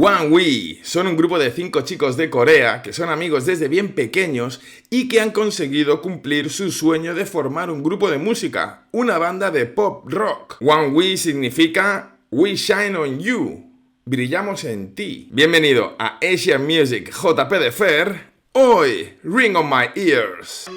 ONEWE son un grupo de 5 chicos de Corea que son amigos desde bien pequeños y que han conseguido cumplir su sueño de formar un grupo de música, una banda de pop rock. ONEWE significa We Shine on You, brillamos en ti. Bienvenido a Asian Music JP de Fer, hoy Ring on My Ears.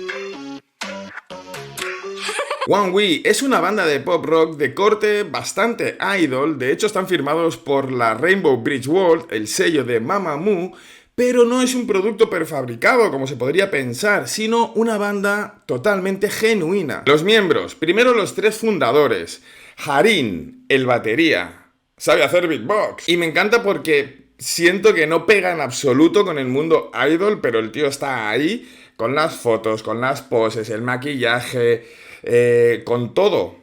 ONEWE es una banda de pop rock de corte bastante idol, de hecho están firmados por la Rainbow Bridge World, el sello de Mamamoo, pero no es un producto prefabricado como se podría pensar, sino una banda totalmente genuina. Los miembros, primero los 3 fundadores, Harin, el batería, sabe hacer beatbox, y me encanta porque siento que no pega en absoluto con el mundo idol, pero el tío está ahí, con las fotos, con las poses, el maquillaje, con todo,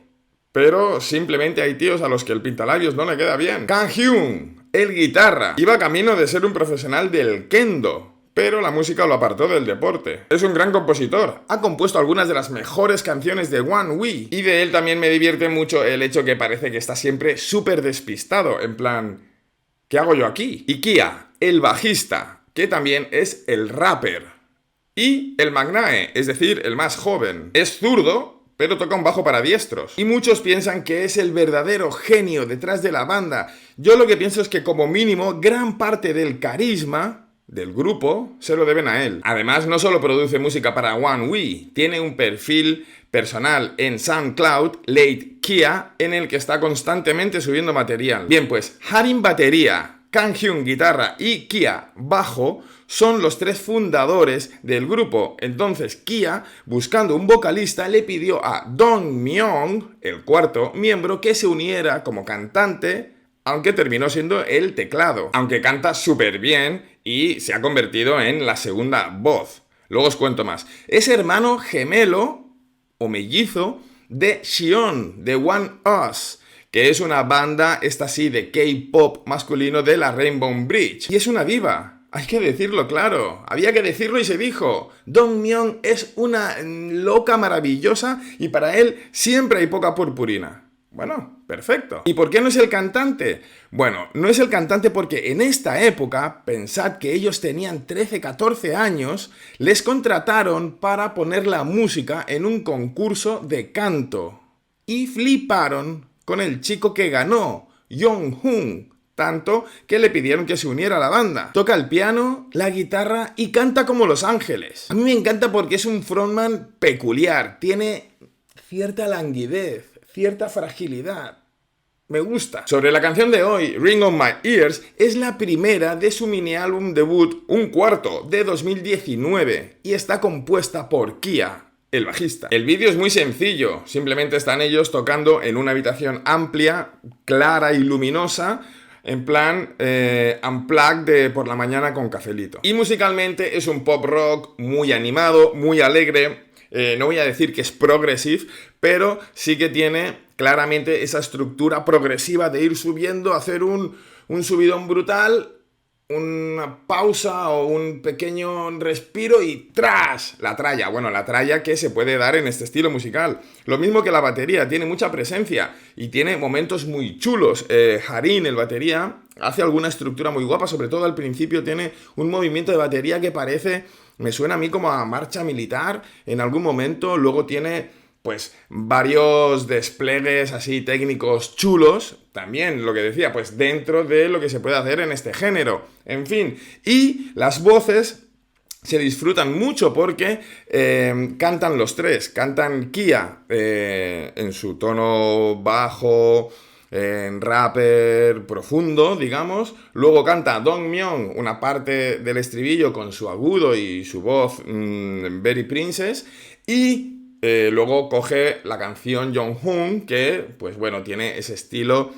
pero simplemente hay tíos a los que el pintalabios no le queda bien. Kang Hyun, el guitarra, iba camino de ser un profesional del kendo, pero la música lo apartó del deporte. Es un gran compositor, ha compuesto algunas de las mejores canciones de ONEWE, y de él también me divierte mucho el hecho que parece que está siempre súper despistado, en plan, ¿qué hago yo aquí? Y Kia, el bajista, que también es el rapper. Y el Magnae, es decir, el más joven, es zurdo, pero toca un bajo para diestros. Y muchos piensan que es el verdadero genio detrás de la banda. Yo lo que pienso es que como mínimo gran parte del carisma del grupo se lo deben a él. Además, no solo produce música para ONEWE, tiene un perfil personal en SoundCloud, Late Kia, en el que está constantemente subiendo material. Bien, pues Harin batería, Kang Hyun guitarra y Kia bajo son los 3 fundadores del grupo. Entonces Kia, buscando un vocalista, le pidió a Dongmyeon, el 4º miembro, que se uniera como cantante, aunque terminó siendo el teclado, aunque canta súper bien y se ha convertido en la segunda voz. Luego os cuento más. Es hermano gemelo o mellizo de Xion, de One Us, que es una banda, esta sí, de K-pop masculino de la Rainbow Bridge. Y es una diva. Hay que decirlo claro, había que decirlo y se dijo. Dongmyeon es una loca maravillosa y para él siempre hay poca purpurina. Bueno, perfecto. ¿Y por qué no es el cantante? Bueno, no es el cantante porque en esta época, pensad que ellos tenían 13, 14 años, les contrataron para poner la música en un concurso de canto. Y fliparon con el chico que ganó, Jonghoon. Tanto que le pidieron que se uniera a la banda. Toca el piano, la guitarra y canta como Los Ángeles. A mí me encanta porque es un frontman peculiar, tiene cierta languidez, cierta fragilidad. Me gusta. Sobre la canción de hoy, Ring on My Ears, es la primera de su mini álbum debut, un cuarto, de 2019, y está compuesta por Kia, el bajista. El vídeo es muy sencillo, simplemente están ellos tocando en una habitación amplia, clara y luminosa, en plan unplugged de por la mañana con cafelito. Y musicalmente es un pop rock muy animado, muy alegre. No voy a decir que es progressive, pero sí que tiene claramente esa estructura progresiva de ir subiendo, hacer un subidón brutal, una pausa o un pequeño respiro y ¡tras! La tralla. Bueno, la tralla que se puede dar en este estilo musical. Lo mismo que la batería, tiene mucha presencia y tiene momentos muy chulos. Harin, el batería, hace alguna estructura muy guapa, sobre todo al principio tiene un movimiento de batería que parece, me suena a mí como a marcha militar en algún momento. Luego tiene pues varios desplegues así técnicos chulos, también lo que decía, pues dentro de lo que se puede hacer en este género, en fin, y las voces se disfrutan mucho porque cantan los 3, cantan Kia en su tono bajo, en rapper profundo, digamos, luego canta Dongmyeon una parte del estribillo con su agudo y su voz very princess, y luego coge la canción Jonghoon, que, pues bueno, tiene ese estilo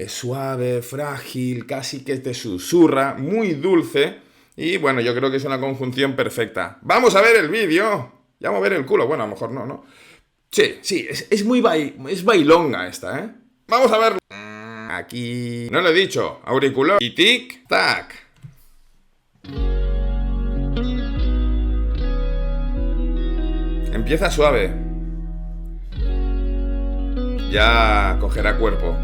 suave, frágil, casi que te susurra, muy dulce. Y bueno, yo creo que es una conjunción perfecta. ¡Vamos a ver el vídeo! Ya mover el culo. Bueno, a lo mejor no, ¿no? Sí, es muy es bailonga esta, ¿eh? ¡Vamos a verlo! Aquí... No lo he dicho. Auricular. Y tic-tac. Empieza suave. Ya cogerá cuerpo.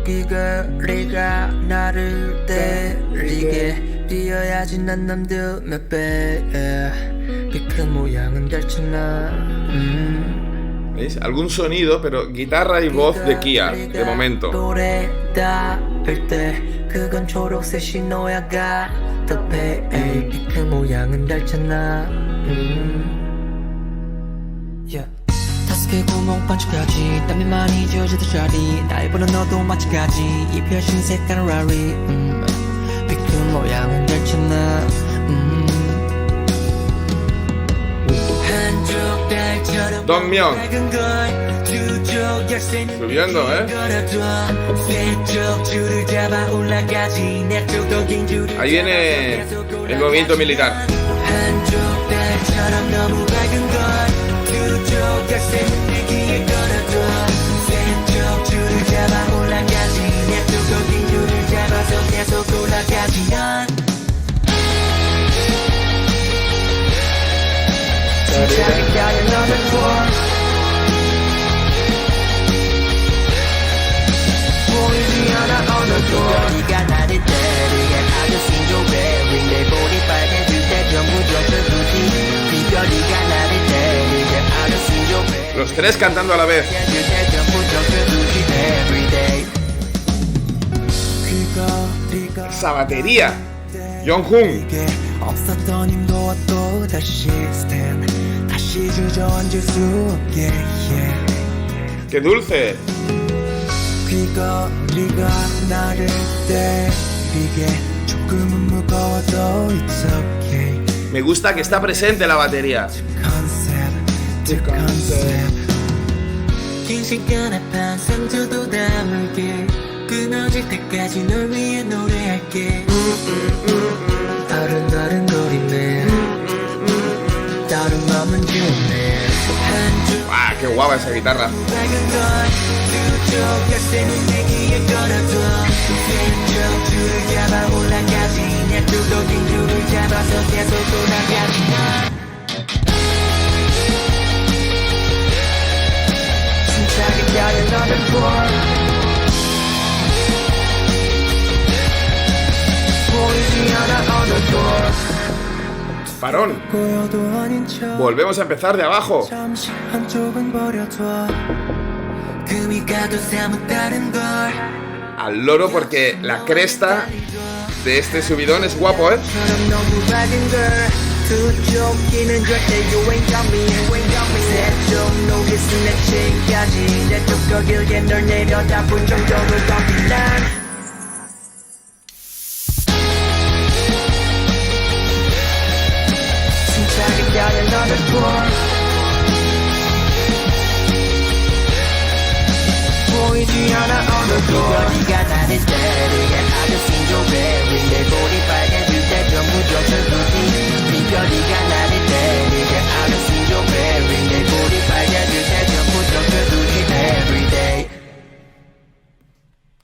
귀걸이가 나를 때리게 뛰어야지 난 남들 몇 배 그 모양은 달치나 ¿Veis? Algún sonido, pero guitarra y voz de Kia, de momento. 노래 닿을 때 그건 초록색 신호야가 더패 그 모양은 달잖아 yeah. 다섯 개 구멍 반쪽까지 땀이 많이 지어지던 자리 날 보는 너도 마찬가지 이 펴신 색깔은 라리 그 모양은 달잖아 Dongmyeon subiendo, Ahí viene el movimiento militar. Los tres cantando a la vez. Esa batería. Jonghoon. ¡Qué dulce! Me gusta que está presente la batería. ¡Ah, qué guapa esa guitarra! Parón. Volvemos a empezar de abajo. Al loro porque la cresta de este subidón es guapo, ¿eh?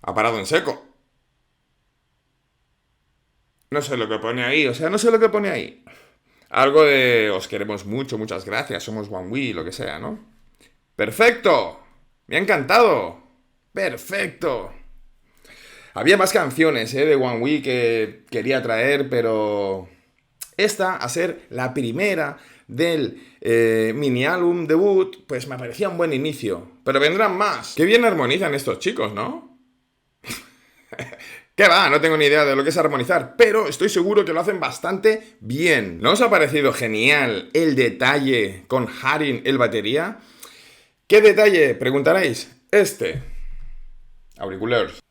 Ha parado en seco. No sé lo que pone ahí, o sea, no sé lo que pone ahí. Algo de os queremos mucho, muchas gracias, somos OneWe, lo que sea, ¿no? ¡Perfecto! ¡Me ha encantado! ¡Perfecto! Había más canciones, de OneWe que quería traer, pero esta, a ser la primera del mini álbum debut, pues me parecía un buen inicio. Pero vendrán más. ¡Qué bien armonizan estos chicos!, ¿no? ¿Qué va? No tengo ni idea de lo que es armonizar, pero estoy seguro que lo hacen bastante bien. ¿No os ha parecido genial el detalle con Harin, el batería? ¿Qué detalle? Preguntaréis. Este. Auriculares.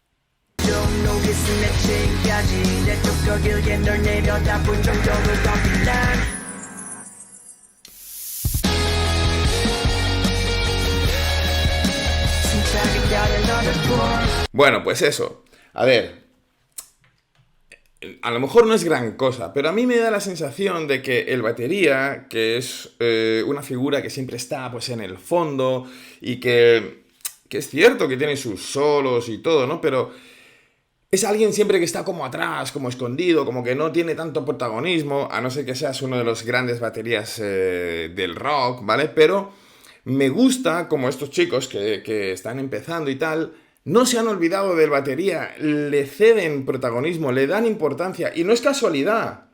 Bueno, pues eso. A ver, a lo mejor no es gran cosa, pero a mí me da la sensación de que el batería, que es una figura que siempre está pues en el fondo y que es cierto que tiene sus solos y todo, ¿no? Pero es alguien siempre que está como atrás, como escondido, como que no tiene tanto protagonismo, a no ser que seas uno de los grandes baterías del rock, ¿vale? Pero me gusta como estos chicos que están empezando y tal, No se han olvidado del batería, le ceden protagonismo, le dan importancia y no es casualidad.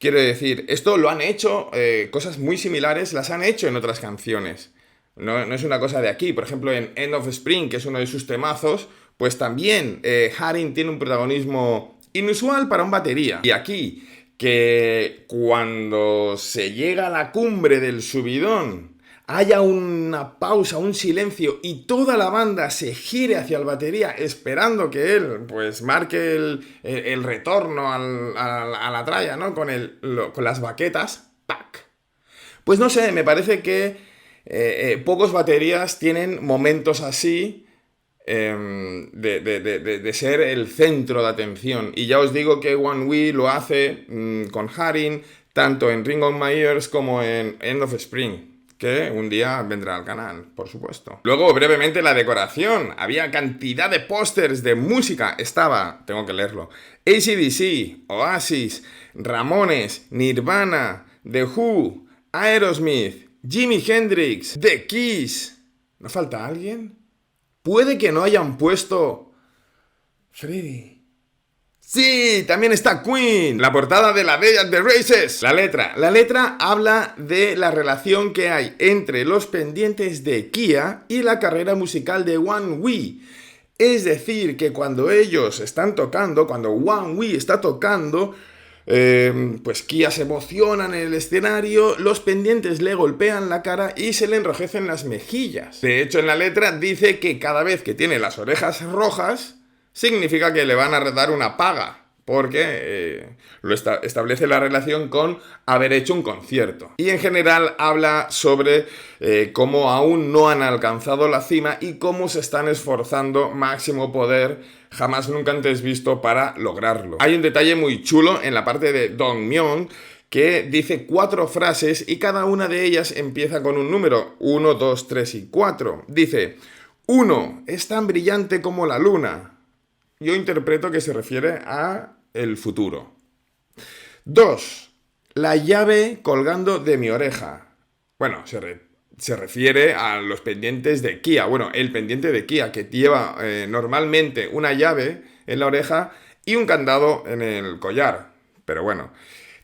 Quiero decir, esto lo han hecho, cosas muy similares las han hecho en otras canciones. No es una cosa de aquí. Por ejemplo, en End of Spring, que es uno de sus temazos, pues también Haring tiene un protagonismo inusual para un batería. Y aquí, que cuando se llega a la cumbre del subidón haya una pausa, un silencio y toda la banda se gire hacia el batería esperando que él pues marque el retorno a la tralla, ¿no? Con las baquetas, ¡pac! Pues no sé, me parece que pocos baterías tienen momentos así de ser el centro de atención. Y ya os digo que OneWe lo hace con Haring, tanto en Ring on My Ears como en End of Spring, que un día vendrá al canal, por supuesto. Luego, brevemente, la decoración. Había cantidad de pósters de música. Estaba, tengo que leerlo, AC/DC, Oasis, Ramones, Nirvana, The Who, Aerosmith, Jimi Hendrix, The Kiss. ¿No falta alguien? Puede que no hayan puesto Freddy. ¡Sí! También está Queen. La portada de la Day at the Races. La letra habla de la relación que hay entre los pendientes de Kia y la carrera musical de OneWe. Es decir, que cuando ellos están tocando, cuando OneWe está tocando, pues Kia se emociona en el escenario, los pendientes le golpean la cara y se le enrojecen las mejillas. De hecho, en la letra dice que cada vez que tiene las orejas rojas, significa que le van a dar una paga, porque establece la relación con haber hecho un concierto. Y en general habla sobre cómo aún no han alcanzado la cima y cómo se están esforzando máximo poder jamás nunca antes visto para lograrlo. Hay un detalle muy chulo en la parte de Dongmyeon que dice 4 frases y cada una de ellas empieza con un número, 1, 2, 3 y 4. Dice, 1, es tan brillante como la luna. Yo interpreto que se refiere a el futuro. 2. La llave colgando de mi oreja. Bueno, se refiere a los pendientes de Kia. Bueno, el pendiente de Kia que lleva normalmente una llave en la oreja y un candado en el collar. Pero bueno.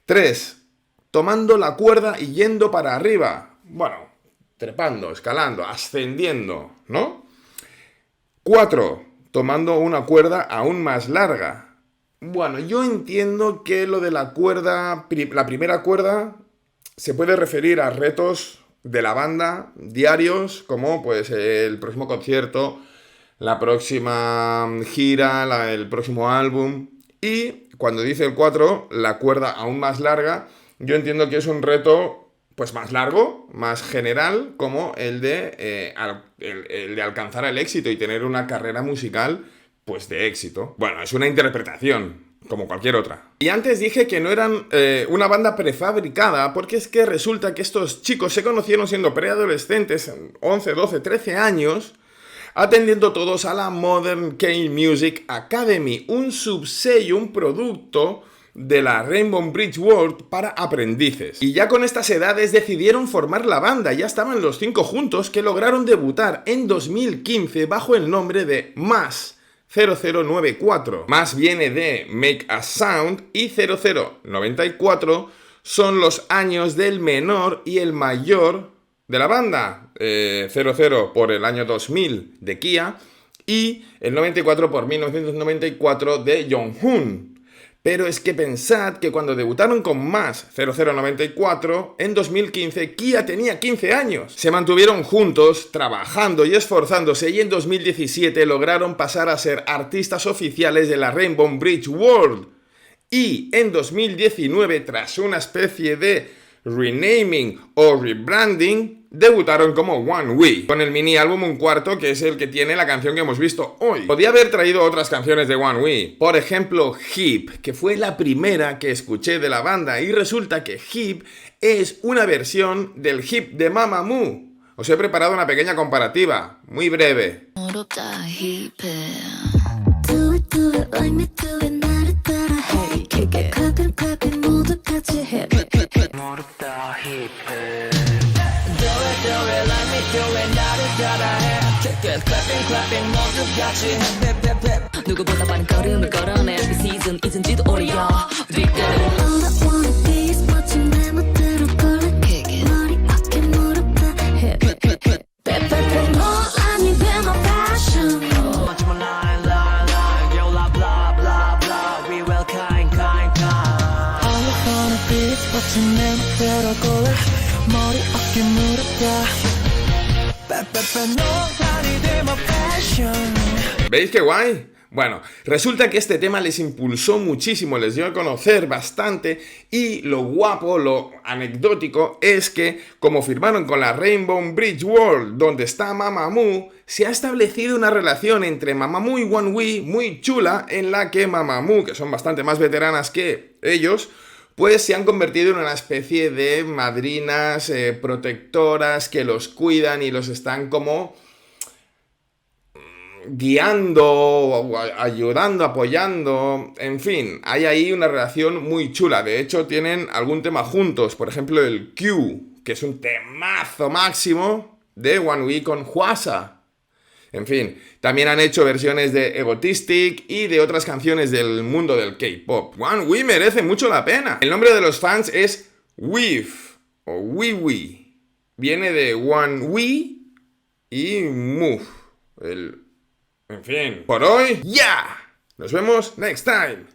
3. Tomando la cuerda y yendo para arriba. Bueno, trepando, escalando, ascendiendo, ¿no? 4. Tomando una cuerda aún más larga. Bueno, yo entiendo que lo de la cuerda, la primera cuerda, se puede referir a retos de la banda diarios, como pues el próximo concierto, la próxima gira, el próximo álbum. Y cuando dice el 4, la cuerda aún más larga, yo entiendo que es un reto pues más largo, más general, como el de alcanzar el éxito y tener una carrera musical, pues de éxito. Bueno, es una interpretación, como cualquier otra. Y antes dije que no eran una banda prefabricada, porque es que resulta que estos chicos se conocieron siendo preadolescentes, 11, 12, 13 años, atendiendo todos a la Modern K-Music Academy, un subsello, un producto de la Rainbow Bridge World para aprendices. Y ya con estas edades decidieron formar la banda, ya estaban los 5 juntos que lograron debutar en 2015 bajo el nombre de MAS 0094. MAS viene de Make a Sound y 0094 son los años del menor y el mayor de la banda. 00 por el año 2000 de Kia y el 94 por 1994 de Jonghyun. Pero es que pensad que cuando debutaron con MAS 0094, en 2015 Kia tenía 15 años. Se mantuvieron juntos, trabajando y esforzándose y en 2017 lograron pasar a ser artistas oficiales de la Rainbow Bridge World. Y en 2019, tras una especie de renaming o rebranding, debutaron como OneWe, con el mini álbum Un Cuarto, que es el que tiene la canción que hemos visto hoy. Podía haber traído otras canciones de OneWe, por ejemplo Hip, que fue la primera que escuché de la banda, y resulta que Hip es una versión del Hip de Mamamoo. Os he preparado una pequeña comparativa, muy breve. 뺑모두같이 누구보다 빠른 걸음을 걸어내 이 시즌 잊은지도 오래야 뒷걸음 All I wanna be is 멋진 내 멋대로 걸어 머리 어깨 무릎 다 hip 논란이 돼 my passion 마지막 line yo blah blah blah blah we will kind All I wanna be is 멋진 내 멋대로 걸어 머리 어깨 무릎 다 논란이 돼 my passion. ¿Veis qué guay? Bueno, resulta que este tema les impulsó muchísimo, les dio a conocer bastante y lo guapo, lo anecdótico es que, como firmaron con la Rainbow Bridge World, donde está Mamamoo, se ha establecido una relación entre Mamamoo y ONEWE muy chula en la que Mamamoo, que son bastante más veteranas que ellos, pues se han convertido en una especie de madrinas protectoras que los cuidan y los están como guiando, ayudando, apoyando, en fin, hay ahí una relación muy chula. De hecho, tienen algún tema juntos, por ejemplo el Q, que es un temazo máximo de ONEWE con Hwasa. En fin, también han hecho versiones de Egotistic y de otras canciones del mundo del K-pop. ONEWE merece mucho la pena. El nombre de los fans es WEVE o WeWe. Viene de ONEWE y Move. En fin, por hoy, ¡ya! Nos vemos next time.